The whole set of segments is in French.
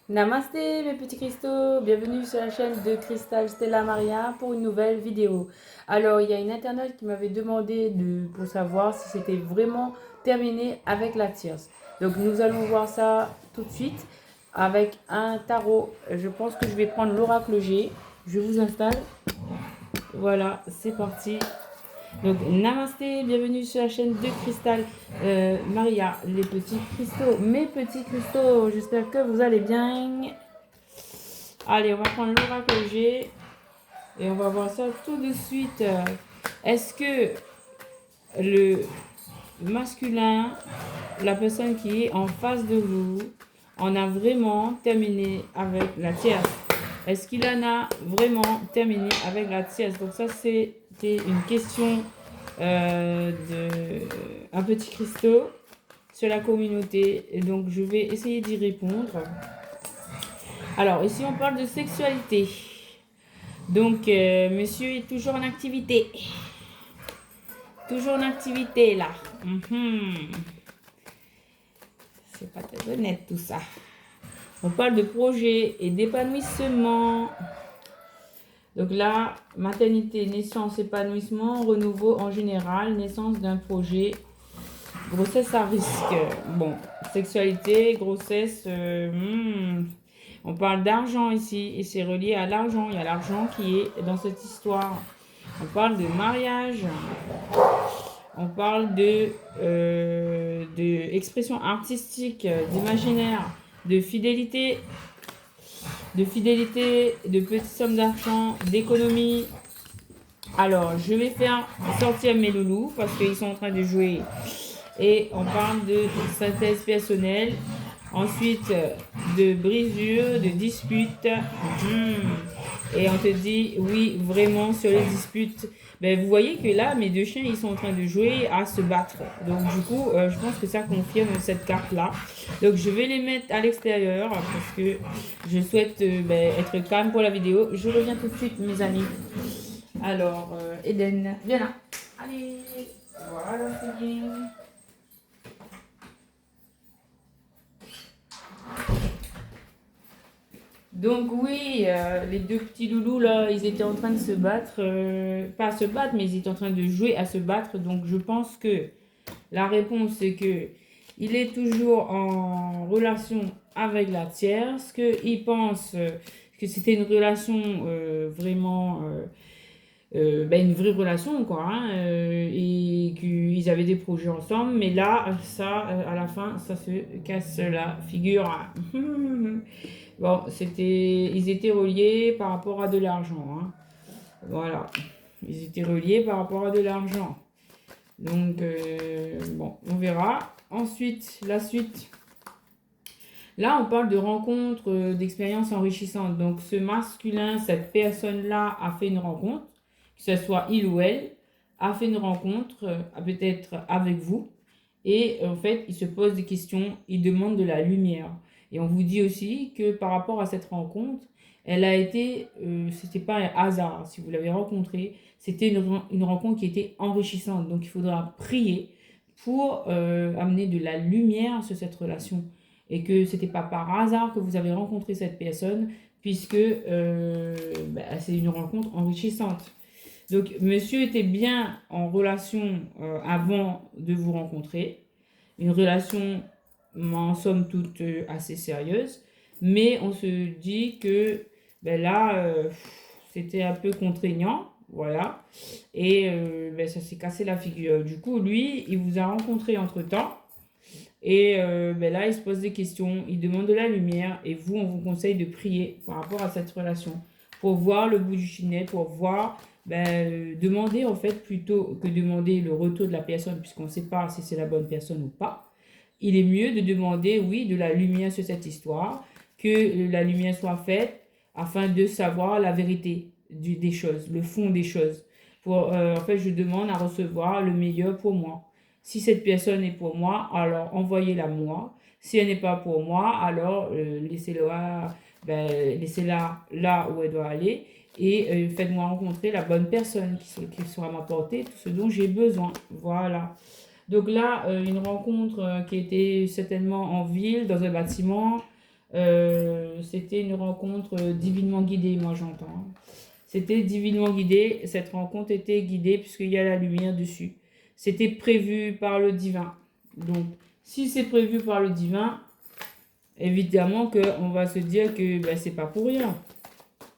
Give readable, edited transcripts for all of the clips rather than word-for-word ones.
Namasté mes petits cristaux, bienvenue sur la chaîne de Cristal Stella Maria pour une nouvelle vidéo. Alors il y a une internaute qui m'avait demandé pour savoir si c'était vraiment terminé avec la tierce. Donc nous allons voir ça tout de suite avec un tarot. Je pense que je vais prendre l'oracle G. Je vous installe. Voilà, c'est parti. Donc, namasté, bienvenue sur la chaîne de Cristal Maria, les petits cristaux, mes petits cristaux, j'espère que vous allez bien. Allez, on va prendre l'oracle G et on va voir ça tout de suite. Est-ce que le masculin, la personne qui est en face de vous, en a vraiment terminé avec la tierce? Est-ce qu'il en a vraiment terminé avec la tierce? Donc ça, c'était une question de un petit cristaux sur la communauté. Et donc, je vais essayer d'y répondre. Alors, ici, on parle de sexualité. Donc, monsieur est toujours en activité. Toujours en activité, là. C'est pas très honnête, tout ça. On parle de projet et d'épanouissement. Donc là, maternité, naissance, épanouissement, renouveau en général, naissance d'un projet, grossesse à risque. Bon, sexualité, grossesse, on parle d'argent ici et c'est relié à l'argent. Il y a l'argent qui est dans cette histoire. On parle de mariage. On parle de expression artistique, d'imaginaire, de fidélité, de petites sommes d'argent, d'économie. Alors, je vais faire sortir mes loulous parce qu'ils sont en train de jouer. Et on parle de synthèse personnelle. Ensuite, de brisure, de dispute. Et on te dit, oui, vraiment, sur les disputes. Ben, vous voyez que là, mes deux chiens, ils sont en train de jouer à se battre. Donc, du coup, je pense que ça confirme cette carte-là. Donc, je vais les mettre à l'extérieur parce que je souhaite être calme pour la vidéo. Je reviens tout de suite, mes amis. Alors, Eden, viens là. Allez, voilà, c'est bien. Donc oui, les deux petits loulous là, ils étaient en train de se battre, pas à se battre, mais ils étaient en train de jouer à se battre. Donc je pense que la réponse c'est que il est toujours en relation avec la tierce, qu'il pense que c'était une relation vraiment, une vraie relation quoi, hein, et qu'ils avaient des projets ensemble. Mais là, ça, à la fin, ça se casse la figure. Bon, ils étaient reliés par rapport à de l'argent, hein. Voilà, ils étaient reliés par rapport à de l'argent. Donc, bon, on verra. Ensuite, la suite. Là, on parle de rencontres, d'expériences enrichissantes. Donc, ce masculin, cette personne-là a fait une rencontre, que ce soit il ou elle, a fait une rencontre, peut-être avec vous. Et en fait, il se pose des questions, il demande de la lumière. Et on vous dit aussi que par rapport à cette rencontre, elle a été, c'était pas un hasard. Si vous l'avez rencontrée, c'était une rencontre qui était enrichissante. Donc, il faudra prier pour amener de la lumière sur cette relation et que c'était pas par hasard que vous avez rencontré cette personne puisque c'est une rencontre enrichissante. Donc, monsieur était bien en relation avant de vous rencontrer. Une relation, en somme toute, assez sérieuse. Mais on se dit que là, c'était un peu contraignant. Voilà. Et ça s'est cassé la figure. Du coup, lui, il vous a rencontré entre-temps. Et là, il se pose des questions, il demande de la lumière. Et vous, on vous conseille de prier par rapport à cette relation. Pour voir le bout du tunnel, pour voir, demander en fait plutôt que demander le retour de la personne, puisqu'on ne sait pas si c'est la bonne personne ou pas. Il est mieux de demander, oui, de la lumière sur cette histoire, que la lumière soit faite afin de savoir la vérité des choses, le fond des choses. En fait, je demande à recevoir le meilleur pour moi. Si cette personne est pour moi, alors envoyez-la moi. Si elle n'est pas pour moi, alors laissez-la là où elle doit aller et faites-moi rencontrer la bonne personne qui sera m'apporter tout ce dont j'ai besoin. Voilà. Donc là, une rencontre qui était certainement en ville, dans un bâtiment, C'était une rencontre divinement guidée, moi j'entends, hein. C'était divinement guidé. Cette rencontre était guidée puisqu'il y a la lumière dessus. C'était prévu par le divin. Donc, si c'est prévu par le divin, évidemment qu'on va se dire que ben, c'est pas pour rien.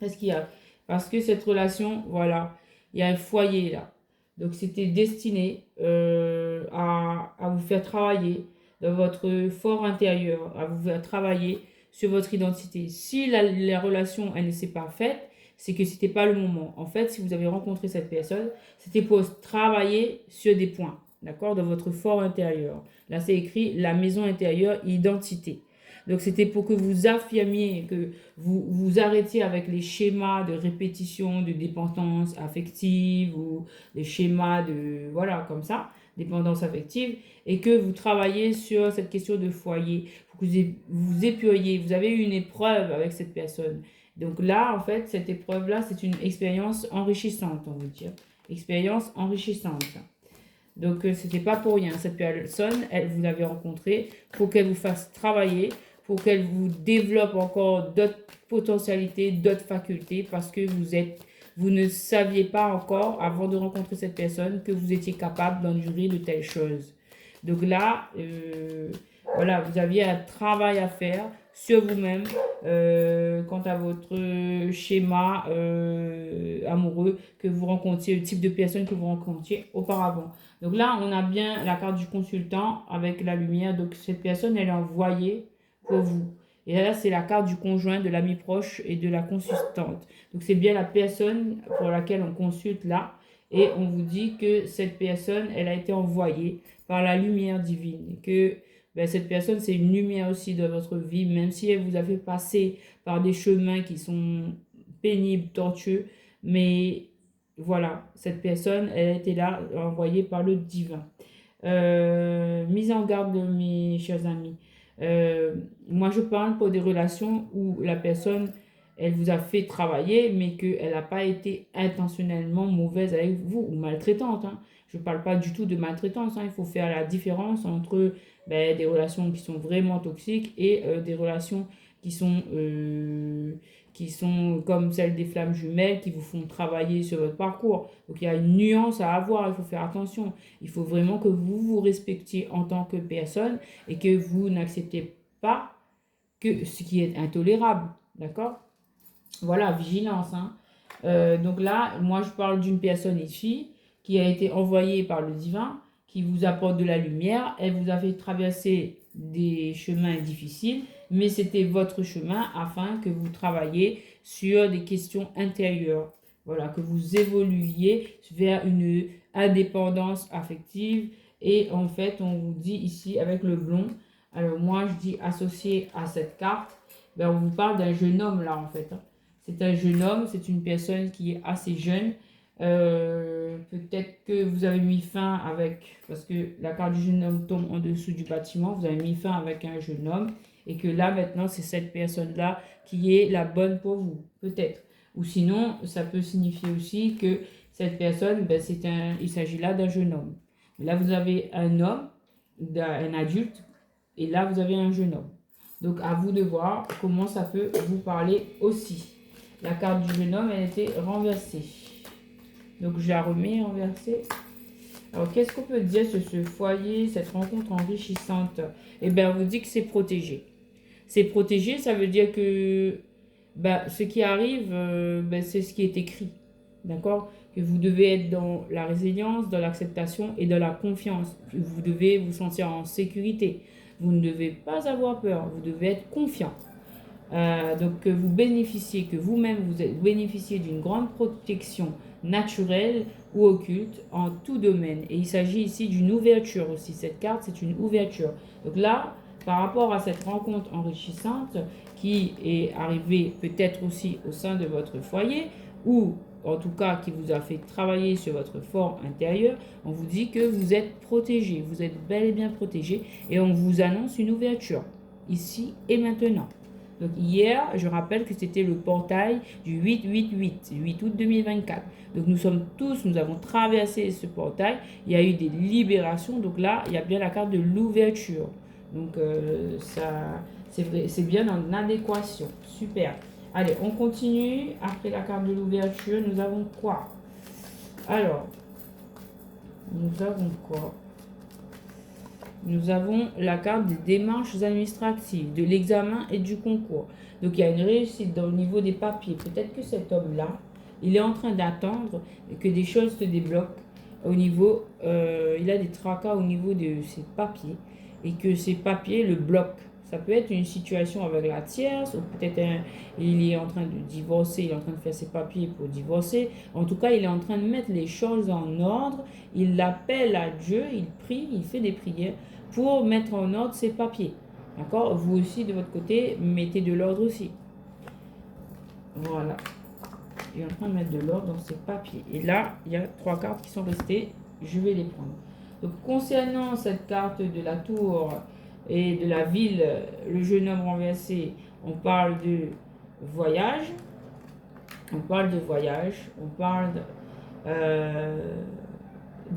Parce qu'il y a, parce que cette relation, voilà, il y a un foyer là. Donc, c'était destiné à vous faire travailler dans votre fort intérieur, à vous faire travailler sur votre identité. Si la relation, elle ne s'est pas faite, c'est que c'était pas le moment. En fait, si vous avez rencontré cette personne, c'était pour travailler sur des points, d'accord, dans votre fort intérieur. Là, c'est écrit la maison intérieure, identité. Donc, c'était pour que vous affirmiez, que vous arrêtiez avec les schémas de répétition, de dépendance affective ou des schémas de, voilà, comme ça, dépendance affective, et que vous travaillez sur cette question de foyer, pour que vous épuriez. Vous avez eu une épreuve avec cette personne. Donc là, en fait, cette épreuve-là, c'est une expérience enrichissante, on va dire. Expérience enrichissante. Donc, c'était pas pour rien. Cette personne, elle, vous l'avez rencontrée pour qu'elle vous fasse travailler, pour qu'elle vous développe encore d'autres potentialités, d'autres facultés, parce que vous ne saviez pas encore, avant de rencontrer cette personne, que vous étiez capable d'endurer de telles choses. Donc là, voilà, vous aviez un travail à faire sur vous-même quant à votre schéma amoureux que vous rencontriez, le type de personne que vous rencontriez auparavant. Donc là, on a bien la carte du consultant avec la lumière. Donc cette personne, elle est envoyée pour vous. Et là, c'est la carte du conjoint, de l'ami proche et de la consultante. Donc c'est bien la personne pour laquelle on consulte là. Et on vous dit que cette personne, elle a été envoyée par la lumière divine. Que ben, cette personne, c'est une lumière aussi de votre vie, même si elle vous a fait passer par des chemins qui sont pénibles, tortueux. Mais voilà, cette personne, elle a été là, envoyée par le divin. Mise en garde, mes chers amis. Moi, je parle pour des relations où la personne, elle vous a fait travailler, mais qu'elle n'a pas été intentionnellement mauvaise avec vous ou maltraitante, hein. Je ne parle pas du tout de maltraitance, hein. Il faut faire la différence entre ben, des relations qui sont vraiment toxiques et des relations qui sont, euh, qui sont comme celles des flammes jumelles qui vous font travailler sur votre parcours. Donc il y a une nuance à avoir, il faut faire attention. Il faut vraiment que vous vous respectiez en tant que personne et que vous n'acceptez pas que ce qui est intolérable. D'accord? Voilà, vigilance, hein. Donc là, moi je parle d'une personne ici qui a été envoyée par le divin, qui vous apporte de la lumière. Elle vous a fait traverser des chemins difficiles, mais c'était votre chemin afin que vous travailliez sur des questions intérieures. Voilà, que vous évoluiez vers une indépendance affective. Et en fait, on vous dit ici avec le blond, alors moi je dis associé à cette carte, ben on vous parle d'un jeune homme là en fait, hein. C'est un jeune homme, c'est une personne qui est assez jeune. Peut-être que vous avez mis fin avec, parce que la carte du jeune homme tombe en dessous du bâtiment, vous avez mis fin avec un jeune homme et que là maintenant c'est cette personne-là qui est la bonne pour vous, peut-être. Ou sinon, ça peut signifier aussi que cette personne, ben, il s'agit là d'un jeune homme. Mais là vous avez un homme, un adulte, et là vous avez un jeune homme. Donc à vous de voir comment ça peut vous parler aussi. La carte du jeune homme, elle était renversée. Donc, je la remets renversée. Alors, qu'est-ce qu'on peut dire sur ce foyer, cette rencontre enrichissante? Eh bien, on vous dit que c'est protégé. C'est protégé, ça veut dire que bah, ce qui arrive, bah, c'est ce qui est écrit. D'accord? Que vous devez être dans la résilience, dans l'acceptation et dans la confiance. Vous devez vous sentir en sécurité. Vous ne devez pas avoir peur. Vous devez être confiant. Donc que vous bénéficiez, que vous-même vous bénéficiez d'une grande protection naturelle ou occulte en tout domaine. Et il s'agit ici d'une ouverture aussi. Cette carte, c'est une ouverture. Donc là, par rapport à cette rencontre enrichissante qui est arrivée peut-être aussi au sein de votre foyer ou en tout cas qui vous a fait travailler sur votre fort intérieur, on vous dit que vous êtes protégé, vous êtes bel et bien protégé et on vous annonce une ouverture ici et maintenant. Donc hier, je rappelle que c'était le portail du 8-8-8, 8 août 2024. Donc nous avons traversé ce portail. Il y a eu des libérations. Donc là, il y a bien la carte de l'ouverture. Donc C'est vrai, c'est bien en adéquation. Super. Allez, on continue. Après la carte de l'ouverture, nous avons quoi? Alors, nous avons quoi? Nous avons la carte des démarches administratives, de l'examen et du concours. Donc, il y a une réussite au niveau des papiers. Peut-être que cet homme-là, il est en train d'attendre que des choses se débloquent au niveau... il a des tracas au niveau de ses papiers et que ces papiers le bloquent. Ça peut être une situation avec la tierce ou peut-être il est en train de divorcer, il est en train de faire ses papiers pour divorcer. En tout cas, il est en train de mettre les choses en ordre. Il appelle à Dieu, il prie, il fait des prières pour mettre en ordre ses papiers. D'accord? Vous aussi, de votre côté, mettez de l'ordre aussi. Voilà. Il est en train de mettre de l'ordre dans ses papiers. Et là, il y a 3 cartes qui sont restées. Je vais les prendre. Donc, concernant cette carte de la tour et de la ville, le jeune homme renversé, on parle de voyage. On parle de voyage. On parle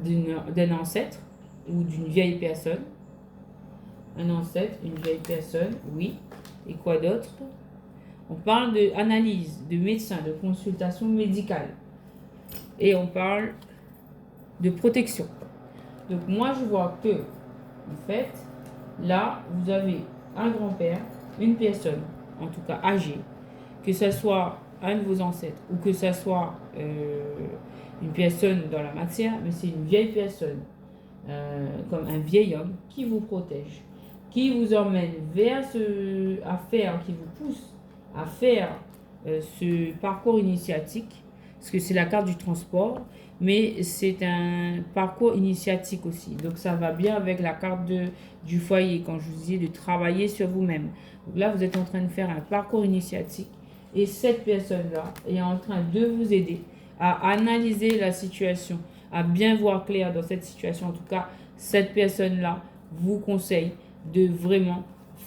d'un ancêtre ou d'une vieille personne. Un ancêtre, une vieille personne, oui. Et quoi d'autre? On parle d'analyse, de médecin, de consultation médicale. Et on parle de protection. Donc moi, je vois que, en fait, là, vous avez un grand-père, une personne, en tout cas âgée, que ce soit un de vos ancêtres ou que ce soit une personne dans la matière, mais c'est une vieille personne, comme un vieil homme, qui vous protège, qui vous emmène vers ce affaire, qui vous pousse à faire ce parcours initiatique, parce que c'est la carte du transport, mais c'est un parcours initiatique aussi. Donc ça va bien avec la carte du foyer, quand je vous disais de travailler sur vous-même. Donc là, vous êtes en train de faire un parcours initiatique et cette personne-là est en train de vous aider à analyser la situation, à bien voir clair dans cette situation. En tout cas, cette personne-là vous conseille de vraiment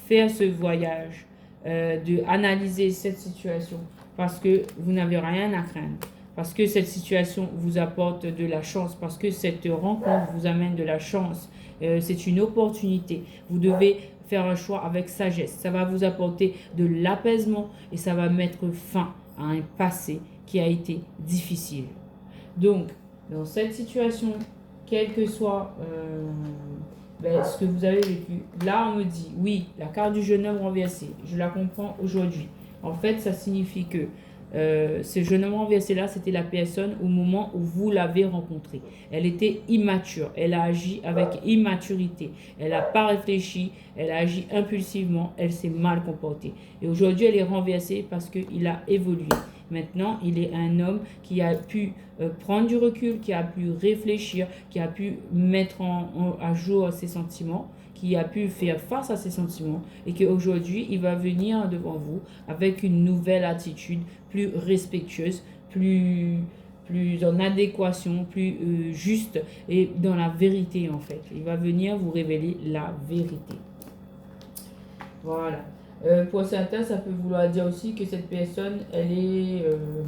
faire ce voyage, de analyser cette situation parce que vous n'avez rien à craindre. Parce que cette situation vous apporte de la chance, parce que cette rencontre vous amène de la chance. C'est une opportunité. Vous devez faire un choix avec sagesse. Ça va vous apporter de l'apaisement et ça va mettre fin à un passé qui a été difficile. Donc, dans cette situation, quel que soit ce que vous avez vécu, là on me dit, oui, la carte du jeune homme renversé, je la comprends aujourd'hui. En fait, ça signifie que ce jeune homme renversé-là, c'était la personne au moment où vous l'avez rencontrée. Elle était immature, elle a agi avec immaturité, elle n'a pas réfléchi, elle a agi impulsivement, elle s'est mal comportée. Et aujourd'hui, elle est renversée parce qu'il a évolué. Maintenant, il est un homme qui a pu prendre du recul, qui a pu réfléchir, qui a pu mettre à jour ses sentiments, qui a pu faire face à ses sentiments et qu'aujourd'hui, il va venir devant vous avec une nouvelle attitude plus respectueuse, plus en adéquation, plus juste et dans la vérité en fait. Il va venir vous révéler la vérité. Voilà. Pour certains, ça peut vouloir dire aussi que cette personne, elle est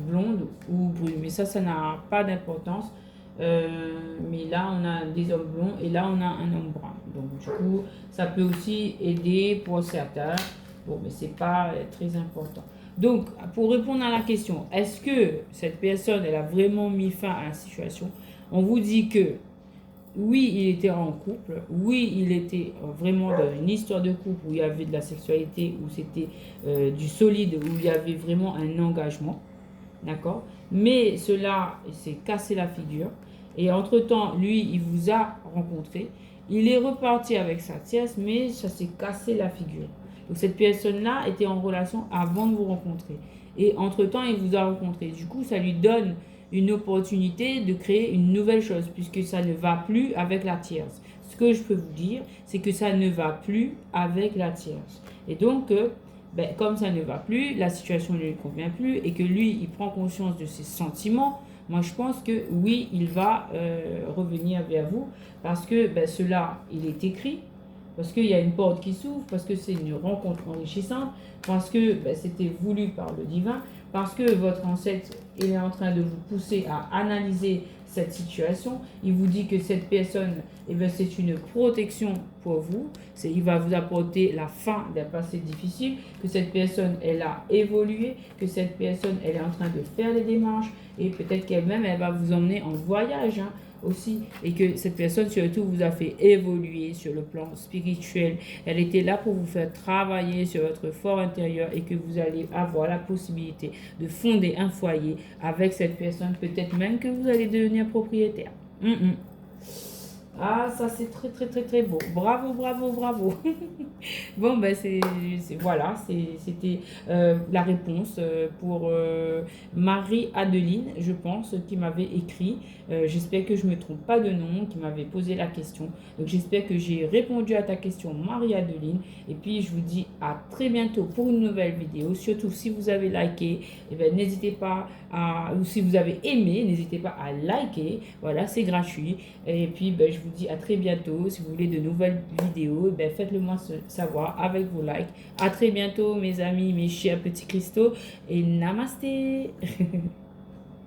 blonde ou brune. Mais ça n'a pas d'importance. Mais là, on a des hommes blonds et là, on a un homme brun. Donc, du coup, ça peut aussi aider pour certains. Bon, mais c'est pas très important. Donc, pour répondre à la question, est-ce que cette personne, elle a vraiment mis fin à la situation? On vous dit que oui, il était en couple. Oui, il était vraiment dans une histoire de couple où il y avait de la sexualité, où c'était du solide, où il y avait vraiment un engagement. D'accord? Mais cela s'est cassé la figure. Et entre-temps, lui, il vous a rencontré. Il est reparti avec sa tierce, mais ça s'est cassé la figure. Donc cette personne-là était en relation avant de vous rencontrer. Et entre-temps, il vous a rencontré. Du coup, ça lui donne une opportunité de créer une nouvelle chose, puisque ça ne va plus avec la tierce. Ce que je peux vous dire, c'est que ça ne va plus avec la tierce. Et donc, comme ça ne va plus, la situation ne lui convient plus, et que lui, il prend conscience de ses sentiments, moi je pense que oui, il va revenir vers vous, parce que cela, il est écrit, parce qu'il y a une porte qui s'ouvre, parce que c'est une rencontre enrichissante, parce que c'était voulu par le divin, parce que votre ancêtre il est en train de vous pousser à analyser cette situation. Il vous dit que cette personne, eh bien, c'est une protection pour vous. Il va vous apporter la fin d'un passé difficile, que cette personne, elle a évolué, que cette personne, elle est en train de faire les démarches et peut-être qu'elle-même, elle va vous emmener en voyage, hein, aussi, et que cette personne surtout vous a fait évoluer sur le plan spirituel. Elle était là pour vous faire travailler sur votre fort intérieur et que vous allez avoir la possibilité de fonder un foyer avec cette personne, peut-être même que vous allez devenir propriétaire. Ah, ça c'est très très très très beau. Bravo, bravo, bravo. Bon, ben voilà, c'était la réponse pour Marie-Adeline, je pense, qui m'avait écrit. J'espère que je ne me trompe pas de nom, qui m'avait posé la question. Donc j'espère que j'ai répondu à ta question, Marie-Adeline. Et puis je vous dis à très bientôt pour une nouvelle vidéo. Surtout si vous avez liké, eh ben, n'hésitez pas à, ou si vous avez aimé, n'hésitez pas à liker. Voilà, c'est gratuit. Et puis ben, je vous dis à très bientôt. Si vous voulez de nouvelles vidéos, eh ben, faites-le moi savoir avec vos likes. À très bientôt mes amis, mes chers petits cristaux. Et namasté.